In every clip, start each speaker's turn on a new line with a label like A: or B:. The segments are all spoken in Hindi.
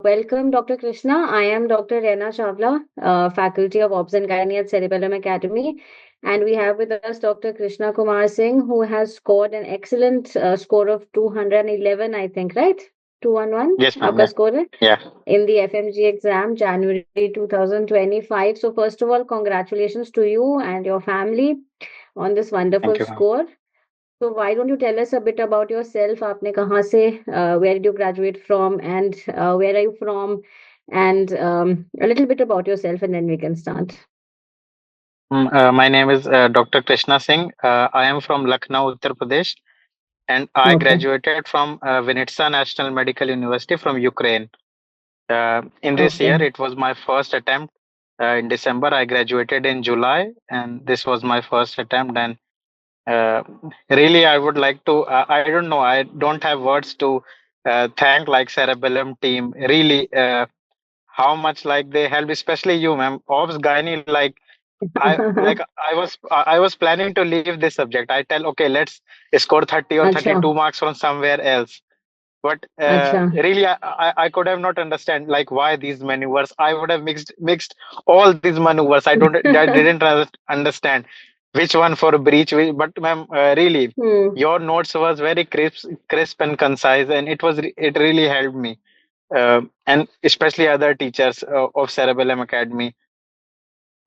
A: Welcome, Dr. Krishna. I am Dr. Rena Chawla, Faculty of Obs and Gynae at Cerebellum Academy. And we have with us Dr. Krishna Kumar Singh, who has scored an excellent score of 211, I think, right? 211,
B: Yes, ma'am.
A: आपका
B: Yeah.
A: score है
B: Yeah.
A: in the FMG exam, January 2025. So, first of all, congratulations to you and your family on this
B: Thank
A: wonderful
B: you, ma'am.
A: score. So why don't you tell us a bit about yourself? आपने कहाँ से, where did you graduate from, and where are you from, and a little bit about yourself, and then we can start.
B: My name is Dr. Krishna Singh. I am from Lucknow, Uttar Pradesh, and I
A: Okay,
B: graduated from Vinnytsia National Medical University from Ukraine. In this year,
A: okay.
B: it was my first attempt. In December, I graduated in July, and this was my first attempt. And uh, really, I would like to. I don't know. I don't have words to thank like Cerebellum team. Really, how much like they helped, especially you, ma'am. Obs Gynae, like I was planning to leave this subject. I tell okay, let's score 30 or
A: अच्छा,
B: 32 marks from somewhere else. But
A: अच्छा,
B: really, I could have not understand like why these maneuvers. I would have mixed all these maneuvers. I didn't understand which one for breach. But ma'am, really,
A: hmm.
B: your notes was very crisp and concise, and it really helped me. And especially other teachers of Cerebellum Academy.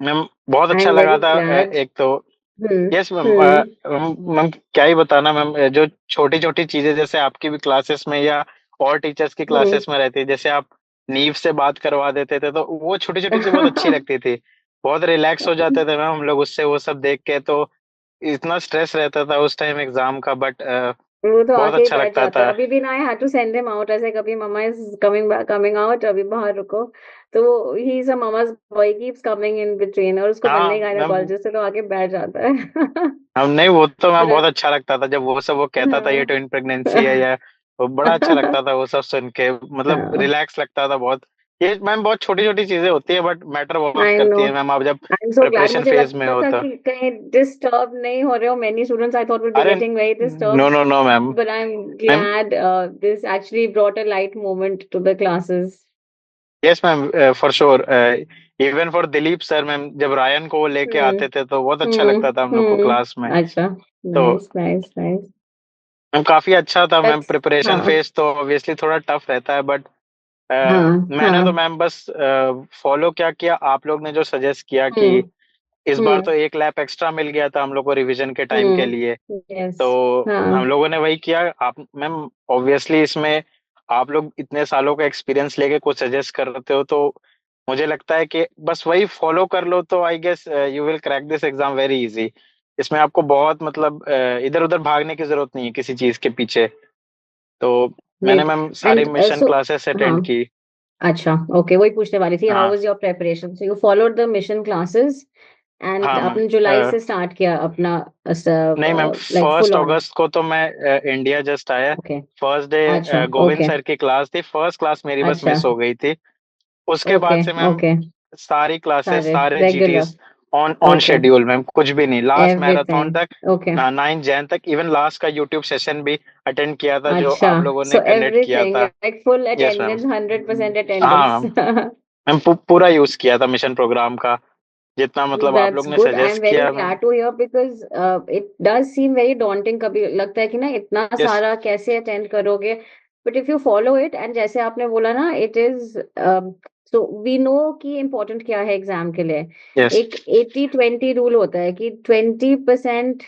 B: Ma'am बहुत अच्छा
A: I'm
B: लगा
A: very
B: था
A: glad.
B: एक तो
A: Hmm,
B: yes ma'am
A: hmm,
B: ma'am क्या ही बताना मैम जो छोटी छोटी चीजें जैसे आपकी भी क्लासेस में या और टीचर्स की
A: hmm.
B: क्लासेस में रहती है जैसे आप नीव से बात करवा देते थे तो वो छोटी छोटी चीजें बहुत अच्छी लगती थी बहुत रिलैक्स हो जाते थे मैम हम लोग उससे वो सब देख के तो इतना स्ट्रेस रहता था उस टाइम एग्जाम का बट
A: वो तो
B: बहुत
A: आके ही
B: अच्छा
A: बैठ
B: लगता
A: जाते हैं।
B: था
A: अभी भी ना, I had to send him out, ऐसे कभी मम्मा इज कमिंग आउट, अभी बाहर रुको। तो he is a mama's boy, keeps coming in between, और उसको बनने
B: हाँ
A: ही
B: मैम
A: गायनेकोलॉजिस्ट है, तो आके बैठ जाता है।
B: हम नहीं वो तो मैम
A: बट
B: बहुत अच्छा लगता था जब वो सब वो कहता था ये
A: हाँ।
B: ट्विन प्रेगनेंसी है या वो बड़ा अच्छा लगता था वो सब सुन के मतलब
A: हाँ,
B: रिलैक्स लगता था बहुत ये मैम बहुत छोटी छोटी चीजें होती है बट मैटर बहुत
A: आई नो।
B: करती है मैम आप जब
A: I am so glad.
B: Preparation
A: मुझे
B: फेज में
A: लगता
B: हो
A: था
B: तो
A: कि कहीं डिस्टर्ब नहीं हो रहे हो, many students I thought would be
B: are
A: getting very
B: no
A: disturbed,
B: no no ma'am
A: but I'm
B: ma'am
A: glad this actually brought a light moment to the classes.
B: Yes ma'am for sure even for Dilip sir ma'am जब रायन को वो लेके
A: हम्म,
B: आते थे तो बहुत अच्छा लगता था हम लोग को क्लास में
A: हम्म। अच्छा,
B: तो
A: नाइस नाइस नाइस।
B: मैम काफी अच्छा था मैम
A: दैट्स,
B: प्रिपरेशन
A: हाँ,
B: फेज तो ऑब्वियसली थोड़ा टफ रहता है बट
A: हाँ,
B: मैंने तो
A: हाँ।
B: मैम बस फॉलो क्या किया आप लोग ने जो सजेस्ट किया कि
A: हम्म,
B: इस बार तो
A: हम्म,
B: एक लैप एक्स्ट्रा मिल गया था हम लोग को रिवीजन के टाइम के लिए
A: यस,
B: तो
A: हाँ,
B: हम लोगों ने वही किया आप मैम ऑब्वियसली इसमें आप लोग इतने सालों का एक्सपीरियंस लेके कुछ सजेस्ट करते हो तो मुझे लगता है कि बस वही फॉलो कर लो तो I guess you will crack this exam very easy इसमें आपको बहुत मतलब इधर उधर भागने की जरूरत नहीं है किसी चीज के पीछे तो मैंने
A: great.
B: Ma'am sorry
A: and
B: mission
A: so,
B: classes
A: हाँ,
B: अटेंड की
A: अच्छा, ओके, वही पूछने वाली थी, हाउ
B: हाँ
A: was your preparation? So you followed the mission classes, and
B: हाँ मैम
A: आपने जुलाई से स्टार्ट किया अपना,
B: नहीं ma'am
A: like full
B: first
A: on?
B: अगस्त को तो मैं इंडिया जस्ट आया
A: ओके,
B: फर्स्ट
A: अच्छा,
B: डे गोविंद
A: ओके,
B: सर की क्लास थी फर्स्ट क्लास मेरी बस
A: अच्छा,
B: मिस हो गई थी उसके बाद
A: ओके,
B: से मैम
A: ओके,
B: सारी क्लासेस
A: सारे
B: सारे
A: regular,
B: जीटीज on on
A: okay,
B: schedule ma'am कुछ भी नहीं लास्ट मैराथन
A: एवरीथिंग,
B: तक
A: ओके,
B: 9 जैन तक इवन लास्ट का यूट्यूब सेशन भी अटेंड किया था जो
A: अच्छा,
B: आप लोगों
A: सो
B: ने कंडक्ट किया
A: एवरीथिंग
B: था
A: like full
B: yes ma'am
A: attendance, 100%
B: हाँ
A: अटेंडेंस।
B: मैम पूरा यूज किया था मिशन प्रोग्राम का जितना मतलब आप लोग
A: That's
B: ने
A: good. I'm
B: सजेस्ट
A: very
B: किया ma'am
A: glad to hear because it does seem very daunting. कभी लगता है कि ना इतना
B: यस
A: सारा कैसे अटेंड करोगे, but if you follow it, and जैसे आपने बोला ना, it is so we know कि important क्या है एग्जाम के लिए।
B: यस
A: एक 80-20 रूल होता है कि 20%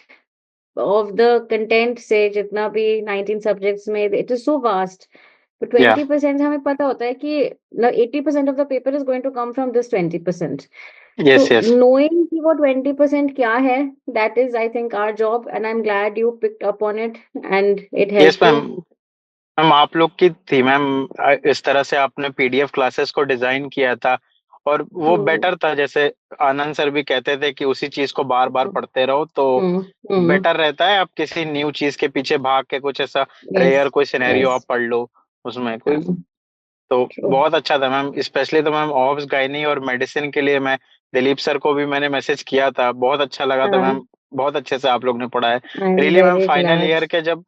A: ऑफ द कंटेंट से, जितना भी 19 सब्जेक्ट्स में, इट इज सो वास्ट, तो
B: या
A: 20% हमें पता होता है कि 80% of the paper is going to come from this 20%। So
B: yes yes
A: knowing कि वो 20% क्या है, that is I think our job, and I'm glad you picked up on it and it
B: yes
A: helped
B: ma'am
A: you.
B: Ma'am आप लोग की थी मैम इस तरह से आपने पीडीएफ क्लासेस को डिजाइन किया था और वो
A: Hmm.
B: बेटर था जैसे आनंद सर भी कहते थे कि उसी चीज को बार बार पढ़ते रहो तो
A: Hmm. Hmm.
B: बेटर रहता है आप किसी न्यू चीज के पीछे भाग के कुछ ऐसा रेयर
A: Yes.
B: कोई सिनेरियो आप
A: Yes.
B: पढ़ लो उसमें कोई
A: हाँ,
B: तो
A: true.
B: बहुत अच्छा था मैम स्पेशली तो मैम ऑब्स गायनी और मेडिसिन के लिए मैं दिलीप सर को भी मैंने मैसेज किया था बहुत अच्छा लगा था मैम
A: हाँ,
B: बहुत अच्छे से आप लोग ने पढ़ा है
A: I'm
B: really ma'am
A: very
B: final
A: glad.
B: Year के जब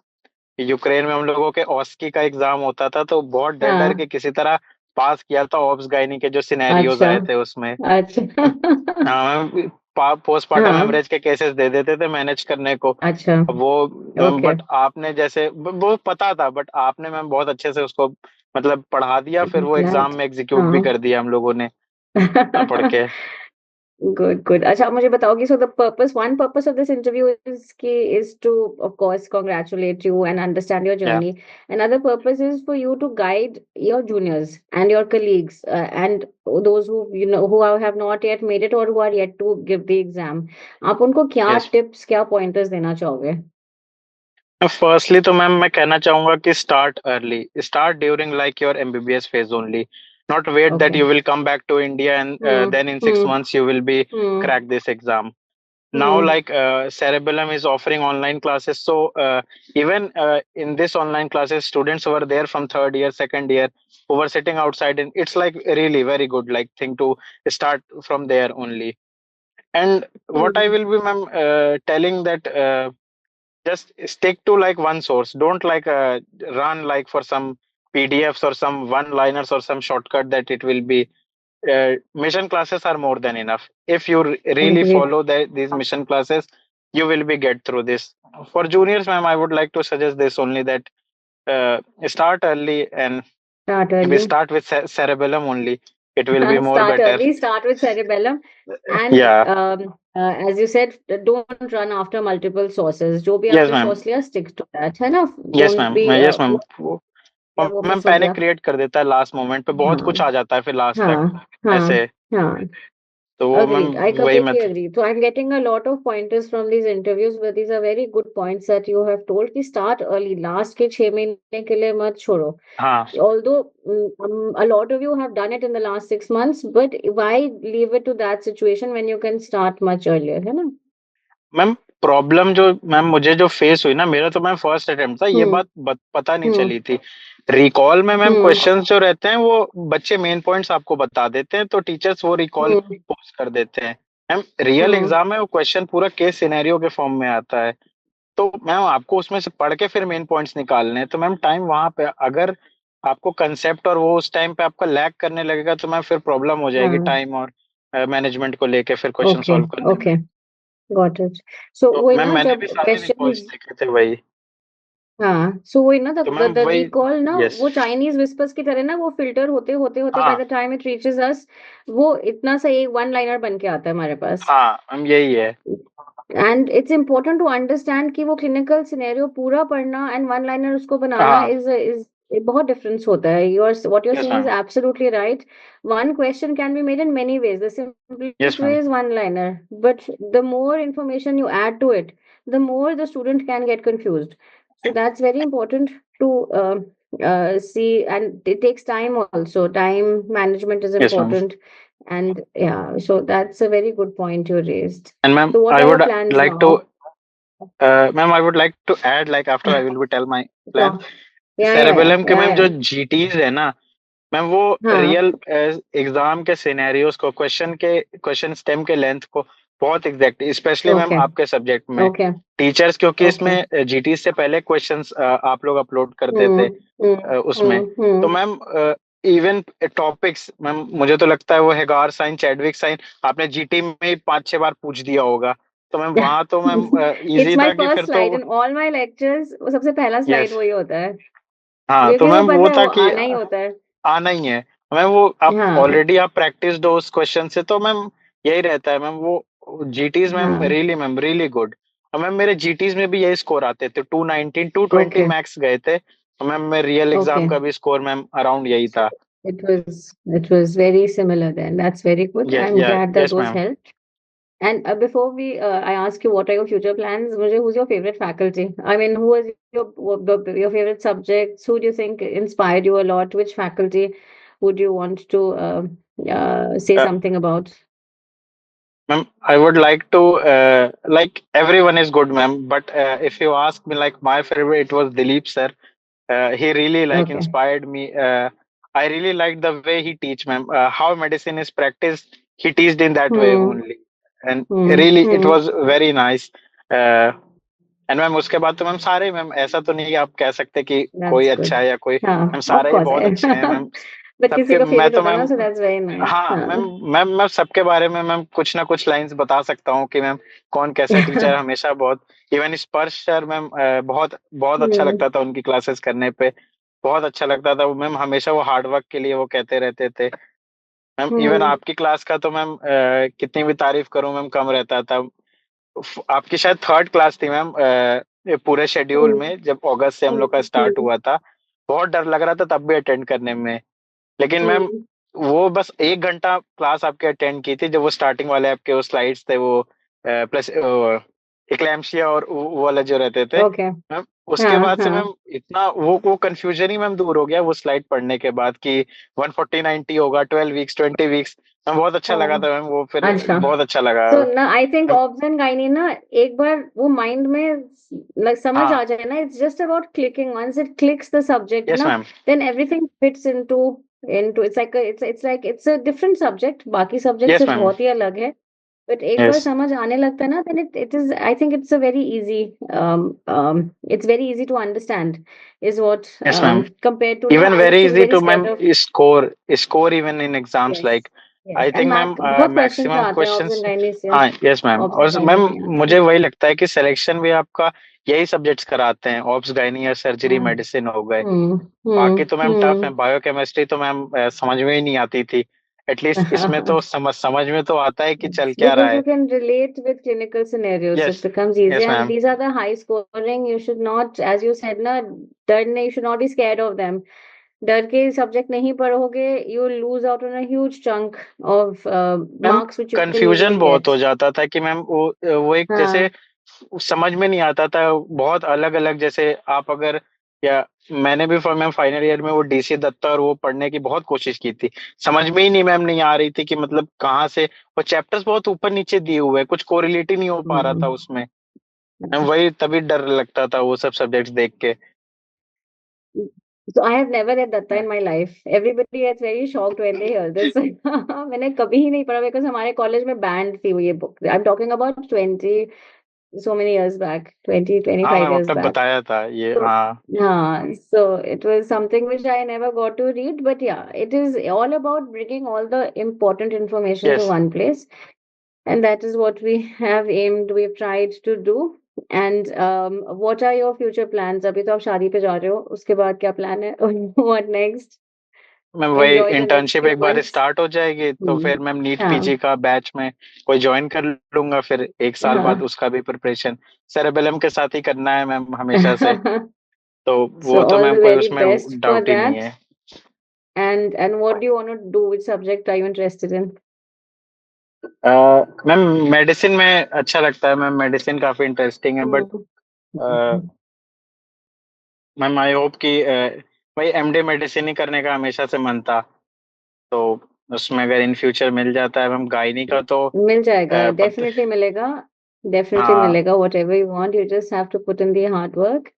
B: यूक्रेन में हम लोगों के ऑस्की का एग्जाम होता था तो बहुत डर डर
A: हाँ,
B: के किसी तरह पास किया था ऑब्स गायनी के जो सिनेरियोज
A: अच्छा
B: आए थे उसमें।
A: अच्छा।
B: हाँ मैम, पोस्टमार्टम
A: हाँ
B: हेमरेज के केसेस दे देते थे मैनेज करने को।
A: अच्छा।
B: अब वो मैम,
A: ओके।
B: बट आपने जैसे वो पता था, बट आपने मैम बहुत अच्छे से उसको मतलब पढ़ा दिया, फिर वो एग्जाम
A: ग्लैड।
B: में एग्जीक्यूट भी
A: हाँ।
B: कर दिया हम लोगों ने पढ़ के।
A: Good, good. अच्छा, आप मुझे बताओ कि so the purpose, one purpose of this interview is to, of course, congratulate you and understand your
B: या
A: journey. Another purpose is for you to guide your juniors and your colleagues, and those who who have not yet made it or who are yet to give the exam. आप उनको क्या
B: यस।
A: tips, क्या pointers देना चाहोगे?
B: फर्स्टली तो मैम मैं कहना चाहूंगा कि start early, start during like your MBBS phase only, not wait that
A: Okay.
B: You will come back to India and
A: Hmm.
B: Then in six
A: Hmm.
B: Months you will be
A: Hmm.
B: crack this exam. Now
A: Hmm.
B: like Cerebellum is offering online classes, so even in this online classes students were there from third year, second year, who were sitting outside, and it's like really very good like thing to start from there only. And what I
A: Hmm.
B: will be ma'am telling that just stick to like one source, don't like run like for some pdfs or some one liners or some shortcut that it will be. Mission classes are more than enough. If you really
A: Agreed.
B: follow these mission classes, you will be get through this. For juniors ma'am, I would like to suggest this only, that start early, and
A: Start
B: maybe
A: early.
B: start with cerebellum only, it will be more
A: Start
B: better.
A: early, start with cerebellum. And
B: Yeah.
A: as you said, don't run after multiple sources. जो भी
B: Yes
A: आपने
B: ma'am.
A: source लिया, stick to that, है ना?
B: Yes
A: Don't
B: ma'am.
A: be
B: Yes ma'am.
A: या वो
B: मैम
A: मिस हो
B: पैनिक
A: गया।
B: क्रिएट कर देता है लास्ट मोमेंट पे, बहुत
A: हाँ
B: कुछ आ जाता है फिर लास्ट तक
A: हाँ हाँ
B: ऐसे।
A: हाँ।
B: तो वो मैम
A: Agreed. I
B: वही मैं
A: completely agree. So I'm getting a lot of pointers from these interviews, but these are very good points that you have told कि start early. Last के 6 महीने के लिए मत छोड़ो.
B: हाँ
A: Although a lot of you have done it in the last 6 months, but why leave it to that situation when you can start much earlier, है ना?
B: मैम, प्रॉब्लम जो मैम मुझे जो फेस हुई ना, मेरा तो मैम फर्स्ट अटेम्प्ट था, ये
A: हम्म
B: बात पता नहीं
A: हम्म
B: चली थी। रिकॉल में मैम
A: हम्म
B: क्वेश्चंस जो रहते हैं वो बच्चे मेन पॉइंट्स आपको बता देते हैं, तो टीचर्स वो रिकॉल
A: हम्म
B: पोस्ट कर देते हैं। मैम रियल
A: हम्म
B: एग्जाम में वो क्वेश्चन पूरा केस सिनेरियो के फॉर्म में आता है, तो मैम आपको उसमें से पढ़ के फिर मेन पॉइंट्स निकालने हैं। तो मैम टाइम वहां पे अगर आपको कंसेप्ट और वो उस टाइम पे आपका लैग करने लगेगा, तो मैम फिर प्रॉब्लम हो जाएगी
A: हाँ।
B: टाइम और मैनेजमेंट को लेके फिर क्वेश्चन
A: ओके
B: सॉल्व करने में।
A: Okay, got it. सो
B: तो
A: वही
B: मैम
A: ना,
B: मैंने
A: जब
B: भी सारे रिकॉर्ड्स
A: क्वेश्चन,
B: देखे थे वही।
A: हाँ, सो वही ना,
B: तो
A: द
B: मैम
A: द
B: वही।
A: रिकॉल ना,
B: यस।
A: वो चाइनीज विस्पर्स की तरह ना, वो फिल्टर होते होते होते बाय
B: हाँ
A: द टाइम इट रीचेस अस, वो इतना सा एक वन लाइनर बन के आता है हमारे पास।
B: हाँ मैम यही है।
A: And it's important to understand कि वो क्लिनिकल सिनेरियो पूरा पढ़ना एंड वन लाइनर उसको बनाना
B: हाँ।
A: इज बहुत डिफरेंस होता है। Your what you are
B: yes
A: saying is
B: ma'am.
A: Absolutely right. One question can be made in many ways. The
B: yes
A: simplest way
B: ma'am.
A: is one liner, but the more information you add to it, the more the student can get confused. So that's very important to see, and it takes time also. Time management is
B: yes ma'am.
A: important, and yeah, so that's a very good point you raised.
B: And ma'am
A: So what
B: I
A: are your
B: would
A: plans
B: like to
A: now?
B: Ma'am I would like to add like after I will be tell my plan.
A: Sure. Yeah, yeah, yeah,
B: Cerebellum के मैम
A: yeah,
B: जो
A: yeah.
B: जीटीज है ना मैम, वो
A: हाँ,
B: रियल एग्जाम के सिनेरियोस को, क्वेश्चन स्टेम के लेंथ को बहुत एग्जैक्ट, स्पेशली मैम
A: okay,
B: आपके सब्जेक्ट में
A: okay,
B: टीचर्स, क्योंकि
A: okay.
B: इसमें जीटी से पहले क्वेश्चंस आप लोग अपलोड करते थे
A: हम्म
B: उसमें। तो
A: हम्म।
B: मैम इवन टॉपिक्स मैम मुझे तो लगता है वो हेगार साइन, चैडविक साइन आपने जीटी में ही 5-6 बार पूछ दिया होगा, तो मैम वहां तो मैम
A: It's
B: इजी
A: my
B: था कि
A: first
B: फिर तो।
A: slide in all my lectures. वो सबसे पहला स्लाइड
B: यस।
A: वही होता है,
B: हाँ तो
A: क्योंकि वो
B: मैम
A: पता
B: वो
A: है
B: था
A: वो
B: कि
A: आना ही होता है।
B: आना ही है मैम, वो आप
A: हाँ
B: ऑलरेडी आप प्रैक्टिस दो उस क्वेश्चन से, तो मैम यही रहता है मैम वो जीटीज
A: हाँ।
B: Ma'am really good. और मैम मेरे जीटीज में भी यही स्कोर आते थे, 219 220
A: Okay,
B: मैक्स गए थे, और मैम मेरे रियल एग्जाम
A: okay.
B: का भी स्कोर मैम अराउंड यही था।
A: It was very similar then. That's very good. I'm
B: या
A: glad that
B: yes
A: those
B: ma'am.
A: helped. And before I ask you what are your future plans, मुझे, who's your favorite faculty? I mean, who was your favorite subjects? Who do you think inspired you a lot? Which faculty would you want to say something about?
B: Ma'am I would like to like everyone is good ma'am, but if you ask me like my favourite, it was Dilip sir. He really like
A: Okay.
B: inspired me. I really liked the way he teach, ma'am. How medicine is practiced, he teached in that way
A: Hmm.
B: only, and
A: Hmm.
B: really it
A: Hmm.
B: was very nice. Uh, and ma'am उसके बाद तो मैम सारे मैम, ऐसा तो नहीं कि आप कह सकते कि कोई
A: That's
B: अच्छा
A: good.
B: है या कोई,
A: हाँ,
B: मैम
A: of
B: सारे ही
A: course.
B: बहुत अच्छे हैं मैम।
A: बट किसी
B: सबके
A: का
B: मैं
A: फेवरेट
B: तो
A: होता है ना,
B: ma'am,
A: so that's very nice.
B: हाँ
A: हाँ।
B: मैम सबके बारे में मैम कुछ ना कुछ लाइंस बता सकता हूँ कि मैम कौन कैसा टीचर हमेशा बहुत, इवन स्पर्श सर मैम बहुत बहुत अच्छा
A: हम्म।
B: लगता था उनकी क्लासेस करने पे। बहुत अच्छा लगता था वो मैम, हमेशा वो हार्ड वर्क के लिए वो कहते रहते थे। मैम इवन
A: हम्म।
B: आपकी क्लास का तो मैम कितनी भी तारीफ करूं मैम कम रहता था। आपकी शायद थर्ड क्लास थी मैम ये पूरे शेड्यूल
A: हम्म।
B: में, जब अगस्त से हम लोग का स्टार्ट
A: हम्म।
B: हुआ था। बहुत डर लग रहा था तब भी अटेंड करने में। लेकिन मैम
A: हम्म।
B: वो बस 1 घंटा क्लास आपके अटेंड की थी, जब वो स्टार्टिंग वाले आपके वो स्लाइड्स थे, वो प्लस इक्लैम्सिया और वो वाला जो रहते थे
A: ओके।
B: मैम। उसके
A: हाँ
B: बाद से
A: हाँ।
B: मैम इतना वो कंफ्यूजन ही मैम दूर हो गया वो स्लाइड पढ़ने के बाद कि 140 90 होगा 12 वीक्स 20 वीक्स। मैम बहुत अच्छा लगा
A: हाँ।
B: था मैम, वो फिर
A: अच्छा।
B: बहुत अच्छा लगा।
A: तो ना I think obs and gynae ना, एक बार वो माइंड में समझ
B: हाँ
A: आ जाए ना, it's just about clicking, once it clicks the subject
B: yes
A: ना,
B: ma'am.
A: Then everything fits into it's a different subject, बाकी सब्जेक्ट से
B: यस मैम।
A: बहुत ही अलग है। बट एक बार
B: यस
A: समझ आने लगता है ना, then it is, I think it's a very easy, it's very easy to understand is what,
B: yes ma'am.
A: compared to ना,
B: even
A: I
B: very
A: used to be
B: easy
A: very
B: to ma'am
A: scared of.
B: Score score even in exams
A: Yes,
B: like
A: yes,
B: I
A: and
B: think ma'am
A: mark बहुत क्वेश्चंस
B: मैक्सिमम
A: आते हैं ऑब्स
B: क्वेश्चंस।
A: एंड गाइनी से।
B: हाँ यस मैम,
A: ऑब्स एंड
B: और
A: गाइनी
B: मैम
A: में आते
B: मुझे
A: हैं।
B: वही लगता है कि सिलेक्शन भी आपका यही सब्जेक्ट्स कराते हैं, ऑब्स गायनी या सर्जरी
A: हाँ।
B: मेडिसिन हो गए।
A: हम्म।
B: बाकी तो मैम टफ है,
A: हम्म।
B: बायोकेमिस्ट्री तो मैम समझ में ही नहीं आती थी। एटलीस्ट इसमें तो समझ में तो आता है कि चल क्या रहा
A: Because you
B: है।
A: can relate with clinical scenarios,
B: yes
A: it becomes easier,
B: yes
A: and
B: ma'am.
A: these are the high scoring. You should not, as you said, na, डर नहीं, you should not be scared of them. डर के सब्जेक्ट नहीं पढ़ोगे, you will lose out on a huge chunk of
B: ma'am
A: marks which you can
B: confusion
A: easily
B: बहुत
A: get.
B: हो जाता था कि मैम वो एक जैसे
A: हाँ।
B: समझ में नहीं आता था, बहुत अलग अलग जैसे आप अगर, या मैंने भी मैम फाइनल ईयर में वो डीसी दत्ता और वो पढ़ने की बहुत कोशिश की थी। समझ में ही नहीं मैम नहीं आ रही थी कि मतलब कहाँ से वो चैप्टर्स बहुत ऊपर नीचे दिए हुए हैं, कुछ कोरिलेट ही नहीं हो पा रहा था
A: हम्म।
B: उसमें। मैम वही तभी डर लगता था वो सब सब्जेक्ट्स देख के।
A: So I have never read Datta in my life. Everybody gets very shocked when they hear this. मैंने कभी ही नहीं पढ़ा, बिकॉज हमारे कॉलेज में बैंड थी वो ये book. I am talking about so many years back, 20 twenty
B: हाँ
A: five
B: मैम
A: years
B: आपने
A: back.
B: बताया था ये,
A: So
B: हाँ।
A: so it was something which I never got to read, but yeah, it is all about bringing all the important information to
B: yes
A: one place, and that is what we've tried to do. And what are your future plans? अभी तो आप शादी पे जा रहे हो, उसके बाद क्या प्लान है? What next?
B: मैम वही
A: Enjoy the next
B: internship
A: few
B: एक बार
A: months.
B: स्टार्ट हो जाएगी तो
A: हम्म।
B: फिर मैम नीट
A: हाँ।
B: पीजी का बैच में कोई ज्वाइन कर लूंगा, फिर 1 साल बाद
A: हाँ।
B: उसका भी प्रिपरेशन सेरेबेलम के साथ ही करना है मैम हमेशा से। तो
A: So
B: वो तो
A: all
B: मैम
A: the
B: कोई
A: very
B: उसमें
A: best for
B: डाउट ही नहीं
A: that.
B: है।
A: And what do you want to do? Which subject are you interested in?
B: Ma'am medicine में अच्छा लगता है मैम, मेडिसिन काफी इंटरेस्टिंग है, but
A: hmm.
B: Ma'am I hope कि भाई एमडी मेडिसिन ही करने का हमेशा से मन था। तो उसमें अगर इन फ्यूचर मिल जाता है मैम गायनी का तो
A: मिल जाएगा,
B: पता।
A: डेफिनेटली मिलेगा. डेफिनेटली
B: हाँ
A: मिलेगा. Whatever you want, you just have to put in the hard work,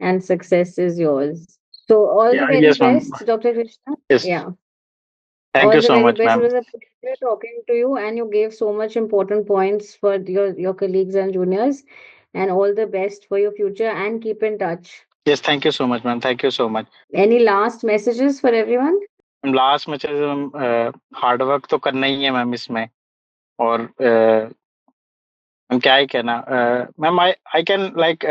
A: and success is yours. So all the very
B: yes ma'am.
A: best, Dr. Krishna.
B: Yes
A: Yeah,
B: thank
A: all
B: you
A: the
B: so
A: very
B: much
A: best. It
B: ma'am.
A: was a pleasure talking to you, and you gave so much important points for your colleagues and juniors. And all the best for your future, and keep in touch.
B: Yes thank you so much ma'am, thank you so much.
A: Any last messages for everyone?
B: Last में चलिए मैम, हार्ड वर्क तो करना ही है मैम इसमें। और मैम क्या ही कहना, ma'am I I can like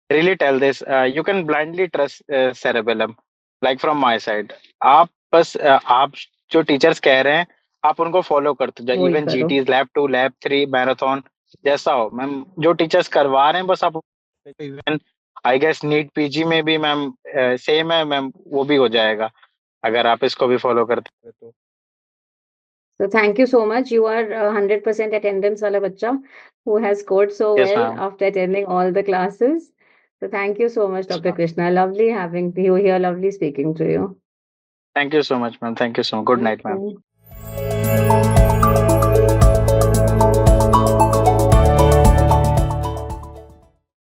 B: really tell this, you can blindly trust Cerebellum like from my side. आप बस आप जो टीचर्स कह रहे हैं आप उनको फॉलो करते जाओ,
A: वही
B: इवन
A: करो.
B: जीटी लैब 2 लैब 3 मैराथन जैसा हो मैम, जो टीचर्स करवा रहे हैं बस आप। Even I guess NEET PG में भी मैम सेम है मैम, वो भी हो जाएगा अगर आप इसको भी फॉलो करते हैं तो।
A: So thank you so much. You are 100% attendance wala bachcha who has scored so
B: yes
A: well
B: ma'am.
A: after attending all the classes. So thank you so much, Dr. Krishna. Lovely having you here. Lovely speaking to you.
B: Thank you so much ma'am, thank you so much, good night ma'am.
A: Okay.